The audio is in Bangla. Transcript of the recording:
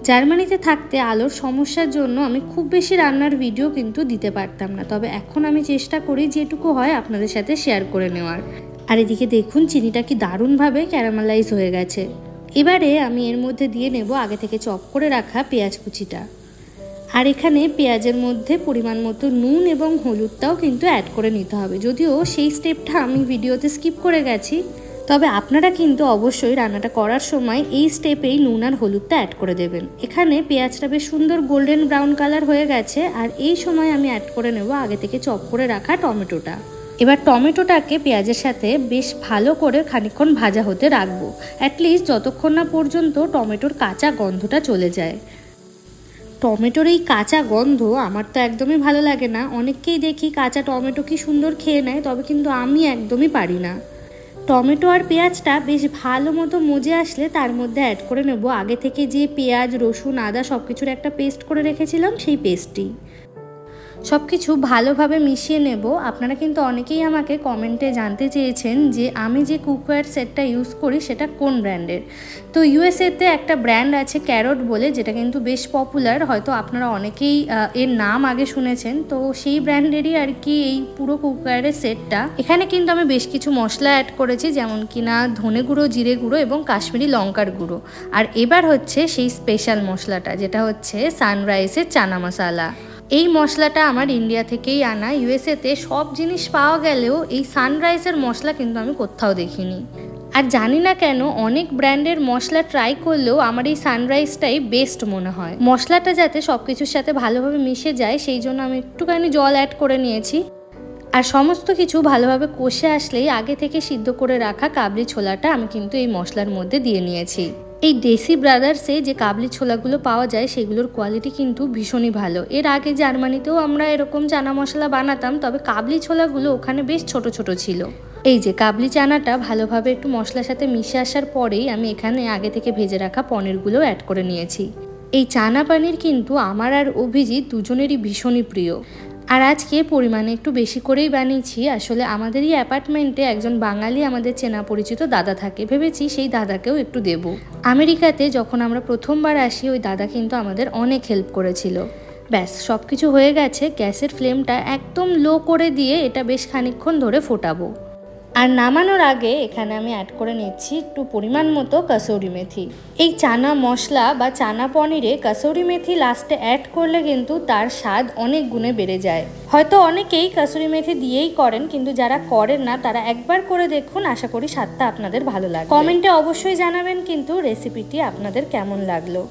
জার্মানিতে থাকতে আলোর সমস্যার জন্য আমি খুব বেশি রান্নার ভিডিও কিন্তু দিতে পারতাম না, তবে এখন আমি চেষ্টা করি যেটুকু হয় আপনাদের সাথে শেয়ার করে নেওয়ার। আর এদিকে দেখুন চিনিটা কি দারুণভাবে ক্যারামেলাইজ হয়ে গেছে। এবারে আমি এর মধ্যে দিয়ে নেব আগে থেকে চপ করে রাখা পেঁয়াজ কুচিটা। আর এখানে পেঁয়াজের মধ্যে পরিমাণ মতো নুন এবং হলুদটাও কিন্তু অ্যাড করে নিতে হবে, যদিও সেই স্টেপটা আমি ভিডিওতে স্কিপ করে গেছি। তবে আপনারা কিন্তু অবশ্যই রান্নাটা করার সময় এই স্টেপেই নুন আর হলুদটা অ্যাড করে দেবেন। এখানে পেঁয়াজটা বেশ সুন্দর গোল্ডেন ব্রাউন কালার হয়ে গেছে, আর এই সময় আমি অ্যাড করে নেব আগে থেকে চপ করে রাখা টমেটোটা। এবার টমেটোটাকে পেঁয়াজের সাথে বেশ ভালো করে খানিকক্ষণ ভাজা হতে রাখবো, অ্যাটলিস্ট যতক্ষণ না পর্যন্ত টমেটোর কাঁচা গন্ধটা চলে যায়। টমেটোর এই কাঁচা গন্ধ আমার তো একদমই ভালো লাগে না। অনেককেই দেখি কাঁচা টমেটো কি সুন্দর খেয়ে নেয়, তবে কিন্তু আমি একদমই পারি না। টমেটো আর পেঁয়াজটা বেশ ভালো মতো মজে আসলে তার মধ্যে অ্যাড করে নেব আগে থেকে যে পেঁয়াজ রসুন আদা সব কিছুর একটা পেস্ট করে রেখেছিলাম, সেই পেস্টটি। সব কিছু ভালোভাবে মিশিয়ে নেব। আপনারা কিন্তু অনেকেই আমাকে কমেন্টে জানতে চেয়েছেন যে আমি যে কুকওয়্যার সেটটা ইউজ করি সেটা কোন ব্র্যান্ডের। তো ইউএসএতে একটা ব্র্যান্ড আছে ক্যারট বলে, যেটা কিন্তু বেশ পপুলার, হয়তো আপনারা অনেকেই এর নাম আগে শুনেছেন। তো সেই ব্র্যান্ডেরই আর কি এই পুরো কুকওয়্যারের সেটটা। এখানে কিন্তু আমি বেশ কিছু মশলা অ্যাড করেছি, যেমন কিনা ধনে গুঁড়ো, জিরে গুঁড়ো এবং কাশ্মীরি লঙ্কার গুঁড়ো। আর এবার হচ্ছে সেই স্পেশাল মশলাটা, যেটা হচ্ছে সানরাইজের চানা মশলা। এই মশলাটা আমার ইন্ডিয়া থেকেই আনা। ইউএসএতে সব জিনিস পাওয়া গেলেও এই সানরাইজের মশলা কিন্তু আমি কোথাও দেখিনি। আর জানি না কেন অনেক ব্র্যান্ডের মশলা ট্রাই করলেও আমার এই সানরাইজটাই বেস্ট মনে হয়। মশলাটা যাতে সব কিছুর সাথে ভালোভাবে মিশে যায় সেই জন্য আমি একটুখানি জল অ্যাড করে নিয়েছি। আর সমস্ত কিছু ভালোভাবে কষে আসলেই আগে থেকে সিদ্ধ করে রাখা কাবলি ছোলাটা আমি কিন্তু এই মশলার মধ্যে দিয়ে নিয়েছি। এই দেশি ব্রাদার্সে যে কাবলি ছোলাগুলো পাওয়া যায় সেগুলোর কোয়ালিটি কিন্তু ভীষণই ভালো। এর আগে জার্মানিতেও আমরা এরকম চানা মশলা বানাতাম, তবে কাবলি ছোলাগুলো ওখানে বেশ ছোট ছোট ছিল। এই যে কাবলি চানাটা ভালোভাবে একটু মশলার সাথে মিশে আসার পরেই আমি এখানে আগে থেকে ভেজে রাখা পনিরগুলো অ্যাড করে নিয়েছি। এই চানা পনির কিন্তু আমার আর অভিজিৎ দুজনেরই ভীষণই প্রিয়। আর আজকে পরিমাণে একটু বেশি করেই বানিয়েছি। আসলে আমাদের এই অ্যাপার্টমেন্টে একজন বাঙালি আমাদের চেনা পরিচিত দাদা থাকে, ভেবেছি সেই দাদাকেও একটু দেব। আমেরিকাতে যখন আমরা প্রথমবার আসি ওই দাদা কিন্তু আমাদের অনেক হেল্প করেছিল। ব্যাস সব কিছু হয়ে গেছে। গ্যাসের ফ্লেমটা একদম লো করে দিয়ে এটা বেশ খানিকক্ষণ ধরে ফোটাবো। আর নামানোর আগে এখানে আমি অ্যাড করে নিচ্ছি একটু পরিমাণ মতো কাসুরি মেথি। এই চানা মশলা বা চানা পনিরে কাসুরি মেথি লাস্টে অ্যাড করলে কিন্তু তার স্বাদ অনেক গুণে বেড়ে যায়। হয়তো অনেকেই কাসুরি মেথি দিয়েই করেন, কিন্তু যারা করেন না তারা একবার করে দেখুন, আশা করি স্বাদটা আপনাদের ভালো লাগবে। কমেন্টে অবশ্যই জানাবেন কিন্তু রেসিপিটি আপনাদের কেমন লাগলো।